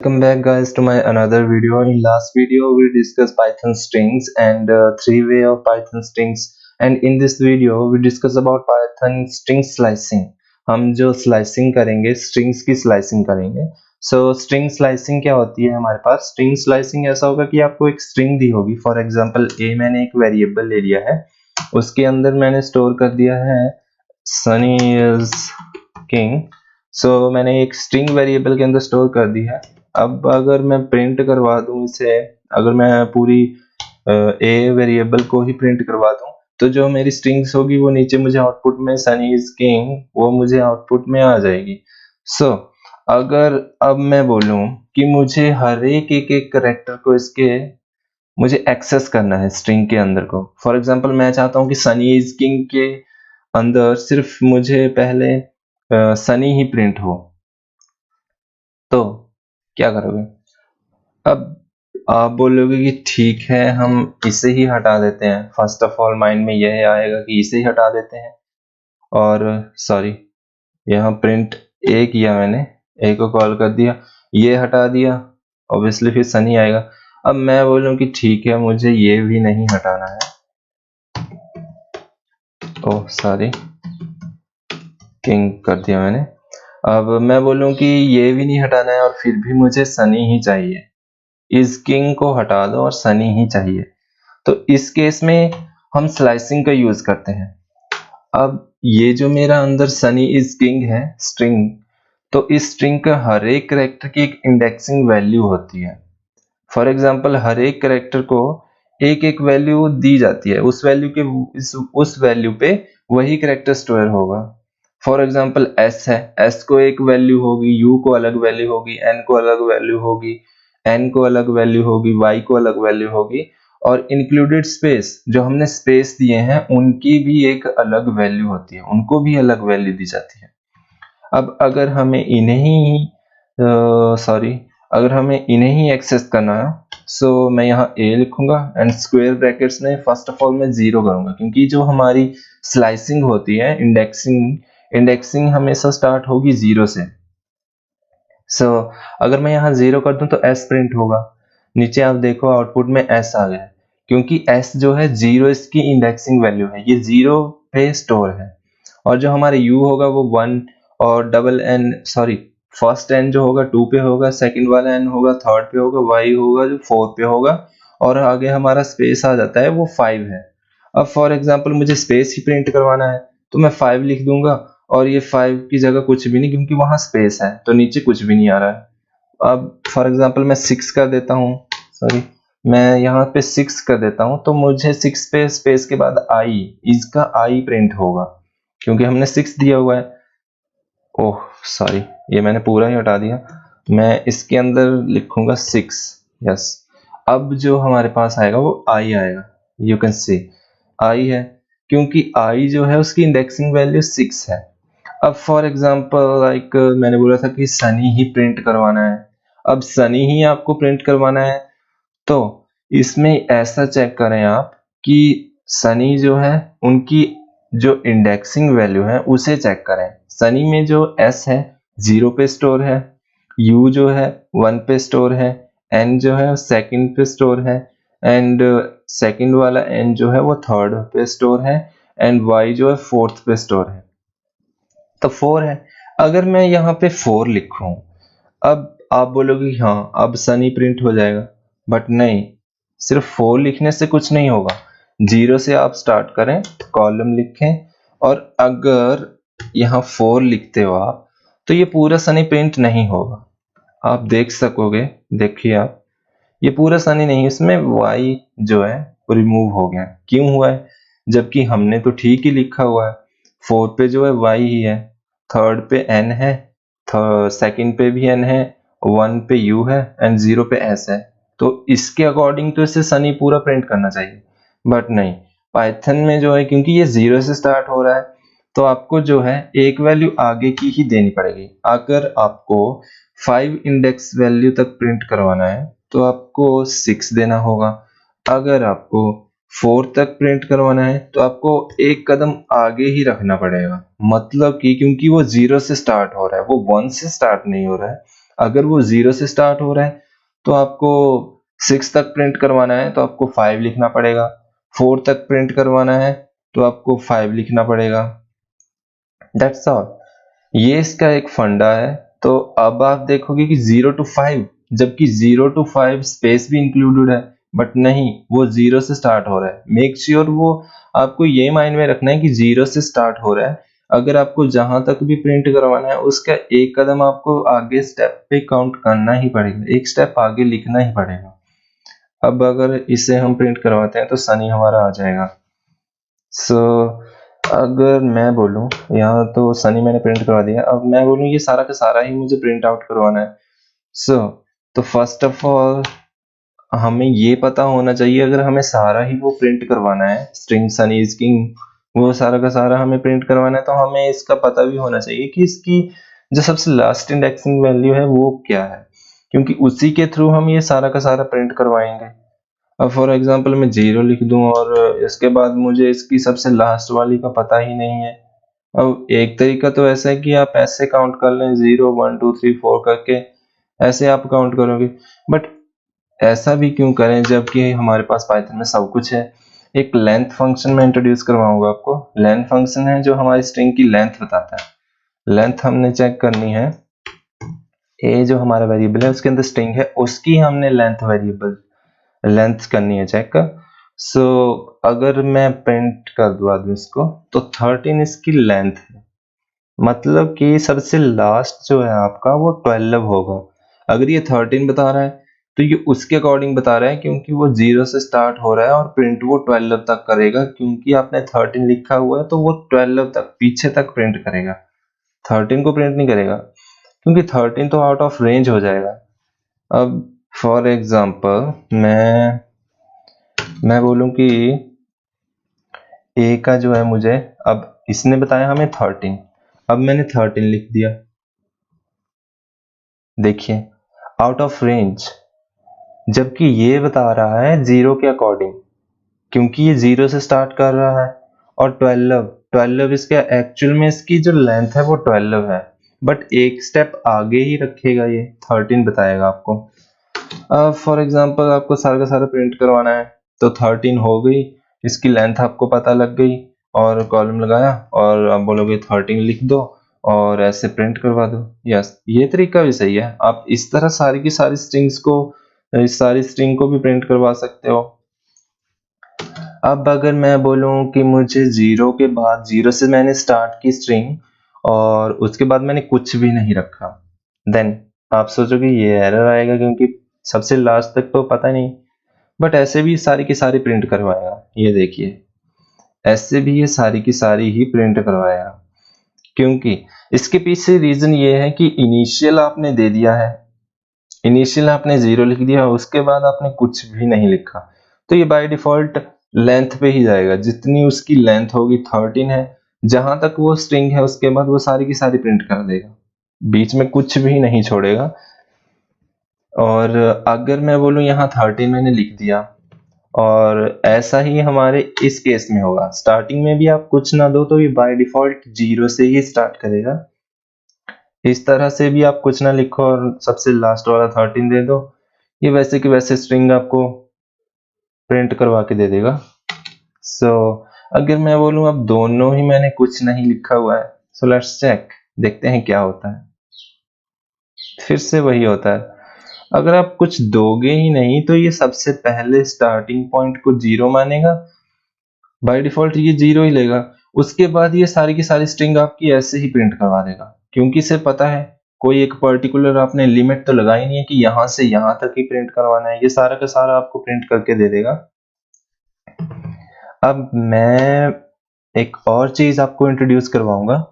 Welcome back guys to my another video. In last video we discussed Python strings and three way of Python strings, and in this video we discuss about Python string slicing. हम जो slicing करेंगे strings की slicing करेंगे. So string slicing क्या होती है हमारे पास? String slicing ऐसा होगा कि आपको एक string दी होगी. For example a मैंने एक variable ले लिया है, उसके अंदर मैंने store कर दिया है Sunny is king. So मैंने एक string variable के अंदर store कर दी है. अब अगर मैं प्रिंट करवा दूं इसे, अगर मैं पूरी ए वेरिएबल को ही प्रिंट करवा दूं तो जो मेरी स्ट्रिंग्स होगी वो नीचे मुझे आउटपुट में सनी इज किंग वो मुझे आउटपुट में आ जाएगी. सो अगर अब मैं बोलूं कि मुझे हर एक करेक्टर को इसके मुझे एक्सेस करना है स्ट्रिंग के अंदर को. फॉर एग्जांपल मैं चाहता हूं कि सनी इज किंग के अंदर सिर्फ मुझे पहले सनी ही प्रिंट हो, तो क्या करोगे? अब आप बोलोगे कि ठीक है हम इसे ही हटा देते हैं. फर्स्ट ऑफ ऑल माइंड में यह आएगा कि इसे ही हटा देते हैं, और सॉरी यहाँ प्रिंट ए किया मैंने, ए को कॉल कर दिया, ये हटा दिया, ऑब्वियसली फिर सनी आएगा. अब मैं बोलूं कि ठीक है मुझे ये भी नहीं हटाना है, ओह सॉरी किंग कर दिया मैंने. अब मैं बोलूं कि ये भी नहीं हटाना है और फिर भी मुझे सनी ही चाहिए, इस किंग को हटा दो और सनी ही चाहिए, तो इस केस में हम स्लाइसिंग का यूज करते हैं. अब ये जो मेरा अंदर सनी इज किंग है स्ट्रिंग, तो इस स्ट्रिंग का हर एक कैरेक्टर की एक इंडेक्सिंग वैल्यू होती है. फॉर एग्जांपल हर एक कैरेक्टर को एक एक वैल्यू दी जाती है, उस वैल्यू के उस वैल्यू पे वही कैरेक्टर स्टोर होगा. फॉर एग्जांपल एस है, एस को एक वैल्यू होगी, यू को अलग वैल्यू होगी, एन को अलग वैल्यू होगी, एन को अलग वैल्यू होगी, वाई को अलग वैल्यू होगी, और इंक्लूडेड स्पेस जो हमने स्पेस दिए हैं उनकी भी एक अलग वैल्यू होती है, उनको भी अलग वैल्यू दी जाती है. अब अगर हमें इन्हें ही एक्सेस करना है, सो मैं यहाँ a लिखूंगा एंड स्क्वायर ब्रैकेट्स में फर्स्ट ऑफ ऑल मैं 0 करूंगा, क्योंकि जो हमारी स्लाइसिंग होती है इंडेक्सिंग हमेशा स्टार्ट होगी 0 से. सो अगर मैं यहाँ 0 कर दूं तो s प्रिंट होगा. नीचे आप देखो आउटपुट में s आ गया, क्योंकि s जो है 0 इसकी इंडेक्सिंग वैल्यू है, ये 0 पे स्टोर है. और जो हमारे u होगा वो 1 और double n sorry first n जो होगा 2 पे होगा, सेकंड वाला n होगा थर्ड पे होगा, y होगा जो 4 पे होगा, और आगे हमारा स्पेस आ जाता है वो 5 है. अब फॉर एग्जांपल मुझे स्पेस ही प्रिंट करवाना है तो मैं 5 लिख दूंगा, और ये 5 की जगह कुछ भी नहीं क्योंकि वहां स्पेस है, तो नीचे कुछ भी नहीं आ रहा है. अब फॉर एग्जांपल मैं 6 कर देता हूँ, सॉरी मैं यहाँ पे 6 कर देता हूँ, तो मुझे 6 पे स्पेस के बाद i, इसका i प्रिंट होगा क्योंकि हमने 6 दिया हुआ है. ओह सॉरी ये मैंने पूरा ही हटा दिया, मैं इसके अंदर लिखूंगा 6. यस, अब जो हमारे पास आएगा वो i आएगा, यू कैन सी i है, क्योंकि i जो है उसकी इंडेक्सिंग वैल्यू 6 है. अब फॉर एग्जांपल लाइक मैंने बोला था कि सनी ही प्रिंट करवाना है, अब सनी ही आपको प्रिंट करवाना है, तो इसमें ऐसा चेक करें आप कि सनी जो है उनकी जो इंडेक्सिंग वैल्यू है उसे चेक करें. सनी में जो s है 0 पे स्टोर है, u जो है 1 पे स्टोर है, n जो है सेकंड पे स्टोर है, एंड सेकंड वाला n जो है वो थर्ड पे स्टोर है, एंड y जो है फोर्थ पे स्टोर है, तो 4 है. अगर मैं यहाँ पे 4 लिखूं, अब आप बोलोगे हाँ अब सनी प्रिंट हो जाएगा, बट नहीं, सिर्फ 4 लिखने से कुछ नहीं होगा. 0 से आप स्टार्ट करें, कॉलम लिखें, और अगर यहाँ 4 लिखते हो आप तो ये पूरा सनी प्रिंट नहीं होगा. आप देख सकोगे, देखिए आप, ये पूरा सनी नहीं, इसमें y जो है वो रिमूव हो गया. क्यों हुआ है? जबकि हमने तो ठीक ही लिखा हुआ है, 4 पे जो है y ही है, थर्ड पे n है, सेकंड पे भी n है, 1 पे u है, एंड 0 पे s है, तो इसके अकॉर्डिंग तो इसे सनी पूरा प्रिंट करना चाहिए. बट नहीं, पाइथन में जो है क्योंकि ये 0 से स्टार्ट हो रहा है, तो आपको जो है एक वैल्यू आगे की ही देनी पड़ेगी. अगर आपको 5 इंडेक्स वैल्यू तक प्रिंट करवाना है तो आपको 6 देना होगा. अगर आपको 4 तक प्रिंट करवाना है तो आपको एक कदम आगे ही रखना पड़ेगा, मतलब कि क्योंकि वो 0 से स्टार्ट हो रहा है, वो 1 से स्टार्ट नहीं हो रहा है, अगर वो 0 से स्टार्ट हो रहा है तो आपको 6 तक प्रिंट करवाना है तो आपको 5 लिखना पड़ेगा, 4 तक प्रिंट करवाना है तो आपको 5 लिखना पड़ेगा। That's all. ये इसका एक फंडा है। तो अब आप देखोगे कि 0 to 5, जबकि 0 to 5 स्पेस भी इंक्लूडेड है, बट नहीं, वो 0 से स्टार्ट हो रहा है। मेक श्योर वो आपको ये माइंड में रखना है कि 0 से स्टार्ट हो रहा है। अगर आपको जहां तक भी प्रिंट करवाना है उसका एक कदम आपको आगे स्टेप पे काउंट करना ही पड़ेगा, एक स्टेप आगे लिखना ही पड़ेगा। अब अगर इसे हम प्रिंट करवाते हैं तो सनी हमारा आ जाएगा। सो अगर मैं बोलूं, यहाँ तो सनी मैंने प्रिंट करवा दिया, अब मैं बोलूं ये सारा का सारा ही मुझे प्रिंट आउट करवाना है। तो फर्स्ट ऑफ ऑल हमें ये पता होना चाहिए, अगर हमें सारा ही वो प्रिंट करवाना है, स्ट्रिंग सनी इज किंग, वो सारा का सारा हमें प्रिंट करवाना है, तो हमें इसका पता भी होना चाहिए कि इसकी जो सबसे लास्ट इंडेक्सिंग वैल्यू है वो क्या है, क्योंकि उसी के थ्रू हम ये सारा का सारा प्रिंट करवाएंगे। अब फॉर एग्जांपल मैं 0 लिख दूं और इसके बाद मुझे इसकी सबसे लास्ट वाली का पता ही नहीं है। अब एक तरीका तो ऐसा है कि आप ऐसे काउंट कर लें, 0 1 2 3 4 करके ऐसे आप काउंट करोगे, बट ऐसा भी क्यों करें जबकि हमारे पास पाइथन में सब कुछ है। एक लेंथ फंक्शन में इंट्रोड्यूस करवाऊंगा आपको। लेंथ फंक्शन है जो हमारी स्ट्रिंग की लेंथ बताता है। लेंथ हमने चेक करनी है, ए जो हमारा वेरिएबल है उसके अंदर स्ट्रिंग है, उसकी हमने लेंथ करनी है चेक। सो अगर मैं प्रिंट कर दूं आदमी इसको, तो 13 इसकी लेंथ है, मतलब कि सबसे लास्ट जो है आपका वो 12 होगा। अगर ये 13 बता रहा है तो ये उसके अकॉर्डिंग बता रहा है, क्योंकि वो 0 से स्टार्ट हो रहा है और प्रिंट वो 12 तक करेगा, क्योंकि आपने 13 लिखा हुआ है तो वो 12 तक पीछे तक प्रिंट करेगा, 13 को प्रिंट नहीं करेगा, क्योंकि 13 तो आउट ऑफ रेंज हो जाएगा। अब फॉर एग्जाम्पल मैं बोलूं कि ए का जो है मुझे, अब इसने बताया हमें 13, अब मैंने 13 लिख दिया, देखिए आउट ऑफ रेंज, जबकि ये बता रहा है 0 के अकॉर्डिंग, क्योंकि ये 0 से स्टार्ट कर रहा है और 12 इसके एक्चुअल में इसकी जो लेंथ है वो 12 है, बट एक स्टेप आगे ही रखेगा, ये 13 बताएगा आपको। अब फॉर एग्जांपल आपको सारा का सारा प्रिंट करवाना है तो 13 हो गई, इसकी लेंथ आपको पता लग गई और कॉलम लगाया और आप बोलोगे 13 लिख दो और ऐसे प्रिंट करवा दो। यस, ये तरीका भी सही है। आप इस तरह सारी की सारी स्ट्रिंग्स को, इस सारी स्ट्रिंग को भी प्रिंट करवा सकते हो। अब अगर मैं बोलूं कि मुझे 0 के बाद, 0 से मैंने स्टार्ट की स्ट्रिंग और उसके बाद मैंने कुछ भी नहीं रखा, देन आप सोचोगे ये एरर आएगा क्योंकि सबसे लास्ट तक तो पता नहीं, बट ऐसे भी सारी की सारी प्रिंट करवाएगा। ये देखिए, ऐसे भी ये सारी की सारी ही प्रिंट करवाएगा, क्योंकि इसके पीछे रीजन ये है कि इनिशियल आपने दे दिया है, इनिशियल आपने 0 लिख दिया, उसके बाद आपने कुछ भी नहीं लिखा, तो ये बाय डिफॉल्ट लेंथ पे ही जाएगा, जितनी उसकी लेंथ होगी 13 है, जहां तक वो स्ट्रिंग है उसके बाद वो सारी की सारी प्रिंट कर देगा, बीच में कुछ भी नहीं छोड़ेगा। और अगर मैं बोलूं यहाँ 13 मैंने लिख दिया, और ऐसा ही हमारे इस केस में होगा, स्टार्टिंग में भी आप कुछ ना दो तो ये बाय डिफॉल्ट 0 से ही स्टार्ट करेगा। इस तरह से भी आप कुछ ना लिखो और सबसे लास्ट वाला 13 दे दो, ये वैसे की वैसे स्ट्रिंग आपको प्रिंट करवा के दे देगा। सो अगर मैं बोलूं अब दोनों ही मैंने कुछ नहीं लिखा हुआ है, सो लेट्स चेक, देखते हैं क्या होता है। फिर से वही होता है, अगर आप कुछ दोगे ही नहीं तो ये सबसे पहले स्टार्टिंग पॉइंट को 0 मानेगा, बाय डिफॉल्ट ये 0 ही लेगा, उसके बाद ये सारी की सारी स्ट्रिंग आपकी ऐसे ही प्रिंट करवा देगा, क्योंकि इसे पता है कोई एक पर्टिकुलर आपने लिमिट तो लगाई नहीं है कि यहां से यहां तक ही प्रिंट करवाना है, ये सारा का सारा आपको प्रिंट करके दे देगा। अब मैं एक और चीज आपको इंट्रोड्यूस करवाऊंगा।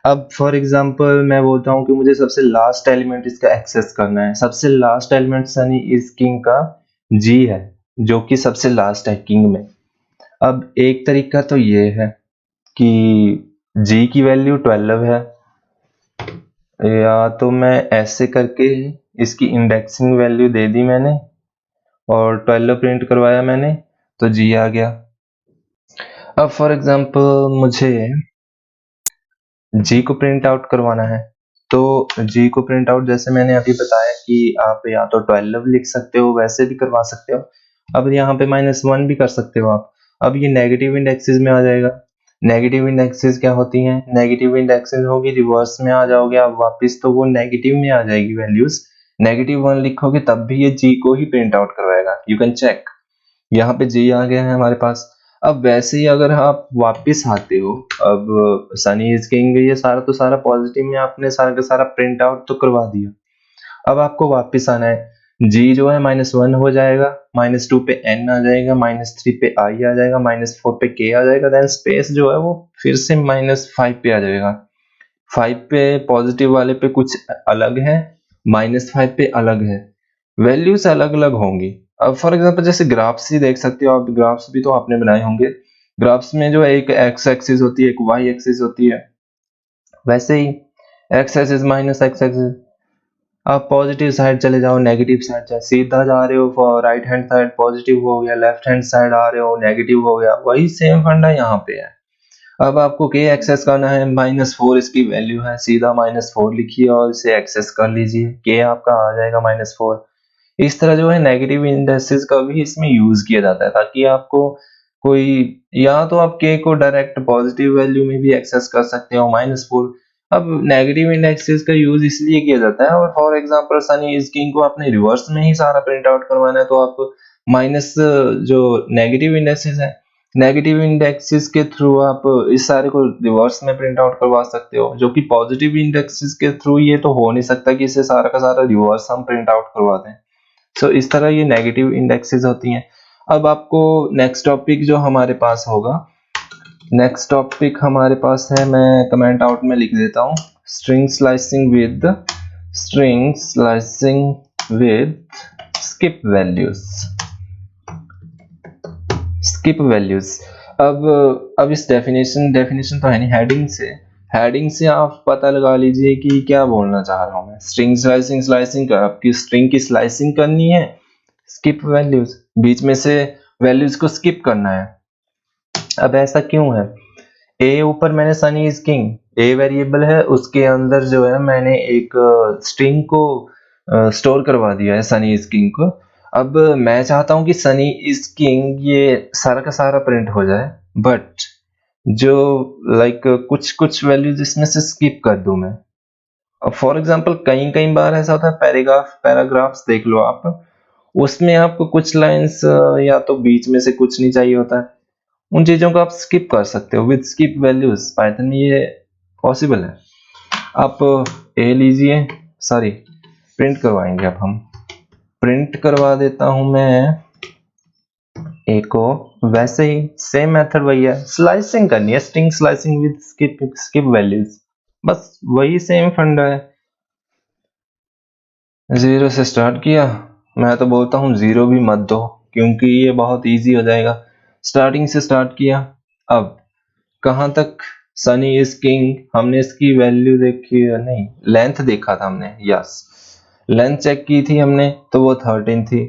अब फॉर एग्जांपल मैं बोलता हूं कि मुझे सबसे लास्ट एलिमेंट इसका एक्सेस करना है, सबसे लास्ट एलिमेंट सनी इस किंग का जी है, जो कि सबसे लास्ट है किंग में। अब एक तरीका तो ये है कि जी की वैल्यू 12 है, या तो मैं ऐसे करके इसकी इंडेक्सिंग वैल्यू दे दी मैंने और 12 प्रिंट करवाया मैंने, तो जी आ गया। अब फॉर एग्जांपल मुझे जी को प्रिंट आउट करवाना है, तो जी को प्रिंट आउट जैसे मैंने अभी बताया कि आप या तो 12 लिख सकते हो, वैसे भी करवा सकते हो। अब यहाँ पे -1 भी कर सकते हो आप। अब ये नेगेटिव इंडेक्सेस में आ जाएगा। नेगेटिव इंडेक्सेस क्या होती हैं? नेगेटिव इंडेक्सेस होगी, रिवर्स में आ जाओगे आप वापस, तो वो नेगेटिव में आ जाएगी वैल्यूज। -1 लिखोगे तब भी ये जी को ही प्रिंट आउट करवाएगा। यू कैन चेक, यहाँ पे जी आ गया है हमारे पास। अब वैसे ही अगर आप वापस आते हो, अब सनी इज किंग, ये सारा तो सारा पॉजिटिव में आपने सारा का सारा प्रिंट आउट तो करवा दिया। अब आपको वापस आना है, जी जो है -1 हो जाएगा, -2 पे n आ जाएगा, -3 पे i आ जाएगा, -4 पे k आ जाएगा, देन स्पेस जो है वो फिर से -5 पे आ जाएगा। 5 पे पॉजिटिव वाले पे कुछ अलग है, -5 पे अलग है, वैल्यूज अलग अलग होंगी। अब फॉर एग्जांपल जैसे ग्राफ्स ही देख सकते हो आप, ग्राफ्स भी तो आपने बनाए होंगे। ग्राफ्स में जो है एक एक्स एक्सिस होती है, एक वाई एक्सिस होती है, वैसे ही X axis minus X axis, आप पॉजिटिव साइड चले जाओ, नेगेटिव साइड चले, सीधा जा रहे हो राइट हैंड साइड पॉजिटिव हो गया, लेफ्ट हैंड साइड आ रहे हो नेगेटिव हो गया, वही सेम फंडा यहाँ पे है। अब आपको के एक्सेस करना है, -4 इसकी वैल्यू है, सीधा -4 लिखिए और इसे एक्सेस कर लीजिए, के आपका आ जाएगा -4। इस तरह जो है नेगेटिव इंडेक्सेस का भी इसमें यूज किया जाता है, ताकि आपको कोई, या तो आप के को डायरेक्ट पॉजिटिव वैल्यू में भी एक्सेस कर सकते हो -4। अब नेगेटिव इंडेक्सेस का यूज इसलिए किया जाता है, और for example Sunny is king को आपने रिवर्स में ही सारा प्रिंट आउट करवाना है, तो आप माइनस जो नेगेटिव इंडेक्सेस है, नेगेटिव इंडेक्सेस के थ्रू आप इस सारे को रिवर्स में प्रिंट आउट करवा सकते हो, जो कि पॉजिटिव इंडेक्सेस के थ्रू ये तो हो नहीं सकता कि इसे सारा का सारा रिवर्स हम प्रिंट आउट करवा दें। सो इस तरह ये नेगेटिव इंडेक्सेस होती हैं। अब आपको नेक्स्ट टॉपिक जो हमारे पास होगा, नेक्स्ट टॉपिक हमारे पास है, मैं कमेंट आउट में लिख देता हूँ, string slicing with skip values. Skip values, अब इस डेफिनेशन तो है नहीं, हेडिंग से आप पता लगा लीजिए कि क्या बोलना चाह रहा हूं मैं। स्ट्रिंग स्लाइसिंग का, आपकी स्ट्रिंग की स्लाइसिंग करनी है, स्किप वैल्यूज, बीच में से वैल्यूज को स्किप करना है। अब ऐसा क्यों है? ए ऊपर मैंने Sunny is king, a variable है, उसके अंदर जो है मैंने एक स्ट्रिंग को स्टोर करवा दिया है, सनी इज किंग को। अब मैं चाहता हूं कि सनी इज किंग ये सारा का सारा प्रिंट हो जाए, बट जो लाइक कुछ कुछ वैल्यूज इसमें से स्किप कर दूं मैं। अब फॉर एग्जांपल कई कई बार ऐसा होता है, पैराग्राफ्स देख लो आप, उसमें आपको कुछ लाइंस या तो बीच में से कुछ नहीं चाहिए होता है, उन चीजों को आप स्किप कर सकते हो विद स्किप वैल्यूज। पाइथन में ये पॉसिबल है। आप ए लीजिए, सॉरी प्रिंट करवाएंगे, अब हम प्रिंट करवा देता हूं मैं ए को, वैसे ही सेम मेथड वही है, स्लाइसिंग करनी है, string slicing with skip values, बस वही सेम फंडा है। 0 से स्टार्ट किया, मैं तो बोलता हूँ 0 भी मत दो, क्योंकि ये बहुत इजी हो जाएगा। स्टार्टिंग से स्टार्ट किया, अब कहां तक? सनी इज किंग, हमने इसकी वैल्यू देखी नहीं, लेंथ देखा था हमने, यस लेंथ चेक की थी हमने, तो वो 13 थी।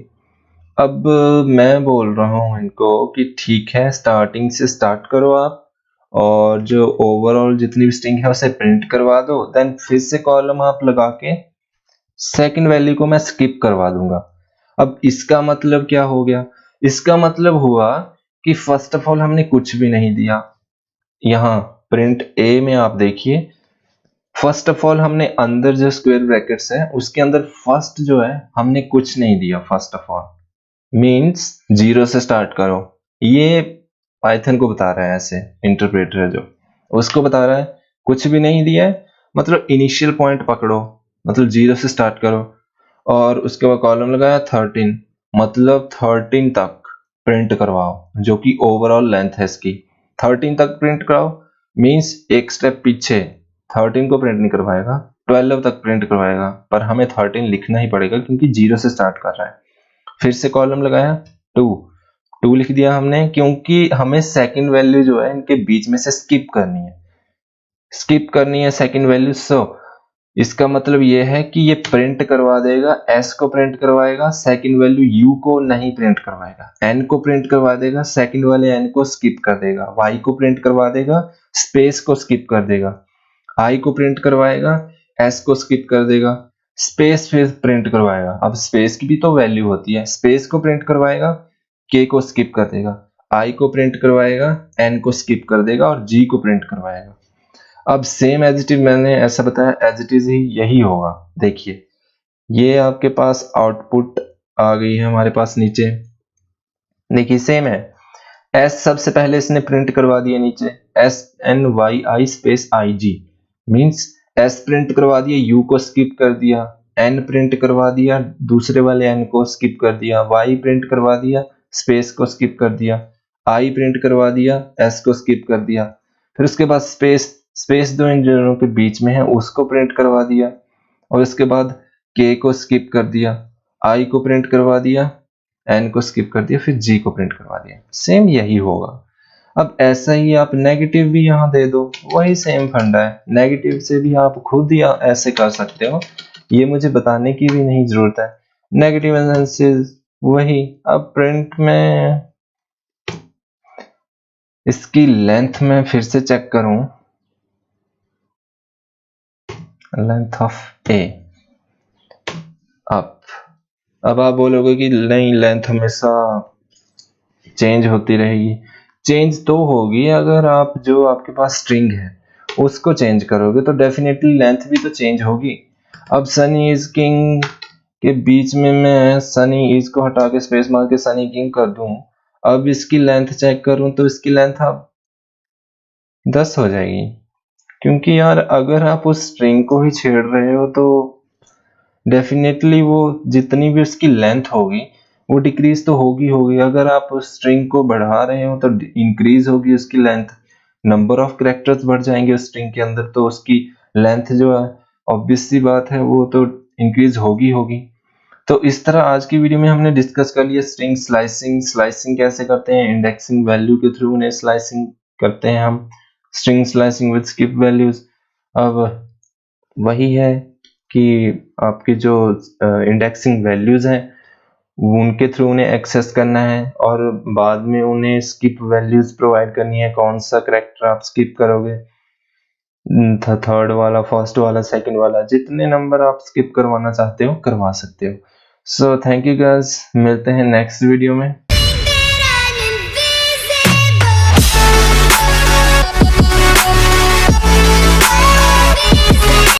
अब मैं बोल रहा हूं इनको कि ठीक है, स्टार्टिंग से स्टार्ट करो आप, और जो ओवरऑल जितनी भी स्ट्रिंग है उसे प्रिंट करवा दो, देन फिर से कॉलम आप लगा के सेकंड वैल्यू को मैं स्किप करवा दूंगा। अब इसका मतलब क्या हो गया? इसका मतलब हुआ कि फर्स्ट ऑफ ऑल हमने कुछ भी नहीं दिया। यहाँ प्रिंट ए में आप देखिए, फर्स्ट ऑफ ऑल हमने अंदर जो स्क्वायर ब्रैकेट्स है उसके अंदर फर्स्ट जो है हमने कुछ नहीं दिया। फर्स्ट ऑफ ऑल मींस 0 से स्टार्ट करो, ये पाइथन को बता रहा है, ऐसे इंटरप्रेटर है जो उसको बता रहा है, कुछ भी नहीं दिया है, मतलब इनिशियल पॉइंट पकड़ो, मतलब 0 से स्टार्ट करो, और उसके बाद कॉलम लगाया 13, मतलब 13 तक प्रिंट करवाओ, जो कि ओवरऑल लेंथ है इसकी। 13 तक प्रिंट कराओ मींस एक स्टेप पीछे, 13 को प्रिंट नहीं करवाएगा, 12 तक प्रिंट करवाएगा, पर हमें 13 लिखना ही पड़ेगा क्योंकि 0 से स्टार्ट कर रहा है। फिर से कॉलम लगाया 2 लिख दिया हमने, क्योंकि हमें सेकंड वैल्यू जो है इनके बीच में से स्किप करनी है सेकंड वैल्यू। सो इसका मतलब ये है कि ये प्रिंट करवा देगा, s को प्रिंट करवाएगा, सेकंड वैल्यू u को नहीं प्रिंट करवाएगा, n को प्रिंट करवा देगा, सेकंड वाले n को स्किप कर देगा, y को प्रिंट करवा देगा, स्पेस को स्किप कर देगा, i को प्रिंट करवाएगा, एस को स्किप कर देगा, स्पेस फिर प्रिंट करवाएगा। अब स्पेस की भी तो वैल्यू होती है, स्पेस को प्रिंट करवाएगा, के को स्किप कर देगा, आई को प्रिंट करवाएगा, एन को स्किप कर देगा और जी को प्रिंट करवाएगा। अब सेम एज इट इज मैंने ऐसा बताया, एज इट इज ही यही होगा। देखिए ये आपके पास आउटपुट आ गई है हमारे पास नीचे। देखिए सेम है, एस सबसे पहले इसने प्रिंट करवा दिया नीचे, S N Y I space I G, means S print करवा दिया, यू को स्किप कर दिया, एन प्रिंट करवा दिया, दूसरे वाले एन को स्किप कर दिया, वाई प्रिंट करवा दिया, स्पेस को स्किप कर दिया, आई प्रिंट करवा दिया, एस को स्किप कर दिया, फिर उसके बाद स्पेस, स्पेस दो इन दोनों के बीच में है उसको प्रिंट करवा दिया, और इसके बाद के को स्किप कर दिया, आई को प्रिंट करवा दिया, एन को स्किप कर दिया, फिर जी को प्रिंट करवा दिया। सेम यही होगा। अब ऐसा ही आप नेगेटिव भी यहाँ दे दो, वही सेम फंडा है, नेगेटिव से भी आप खुद ही ऐसे कर सकते हो, ये मुझे बताने की भी नहीं जरूरत है। नेगेटिव एनालिसिस वही। अब प्रिंट में इसकी लेंथ में फिर से चेक करूं, लेंथ ऑफ ए। अब आप बोलोगे कि नहीं लेंथ हमेशा चेंज होती रहेगी। चेंज तो होगी अगर आप जो आपके पास स्ट्रिंग है उसको चेंज करोगे तो डेफिनेटली लेंथ भी तो चेंज होगी। अब सनी इज किंग के बीच में मैं सनी इज को हटा के स्पेस मार के सनी किंग कर दूं, अब इसकी लेंथ चेक करूं तो इसकी लेंथ अब 10 हो जाएगी, क्योंकि यार अगर आप उस स्ट्रिंग को ही छेड़ रहे हो तो डेफिनेटली वो जितनी भी उसकी लेंथ होगी वो डिक्रीज तो होगी। अगर आप उस स्ट्रिंग को बढ़ा रहे हो तो इंक्रीज होगी उसकी लेंथ, नंबर ऑफ कैरेक्टर्स बढ़ जाएंगे उस स्ट्रिंग के अंदर, तो उसकी लेंथ जो है ऑब्वियस सी बात है वो तो इंक्रीज होगी। तो इस तरह आज की वीडियो में हमने डिस्कस कर लिया स्ट्रिंग स्लाइसिंग। स्लाइसिंग कैसे करते हैं, इंडेक्सिंग वैल्यू के थ्रू उन्हें स्लाइसिंग करते हैं हम, string slicing with skip values. अब वही है कि आपकी जो इंडेक्सिंग वैल्यूज हैं उनके थ्रू उन्हें एक्सेस करना है और बाद में उन्हें स्किप वैल्यूज प्रोवाइड करनी है, कौन सा कैरेक्टर आप स्किप करोगे, थर्ड वाला, फर्स्ट वाला, सेकंड वाला, जितने नंबर आप स्किप करवाना चाहते हो करवा सकते हो। सो थैंक यू गाइस, मिलते हैं नेक्स्ट वीडियो में।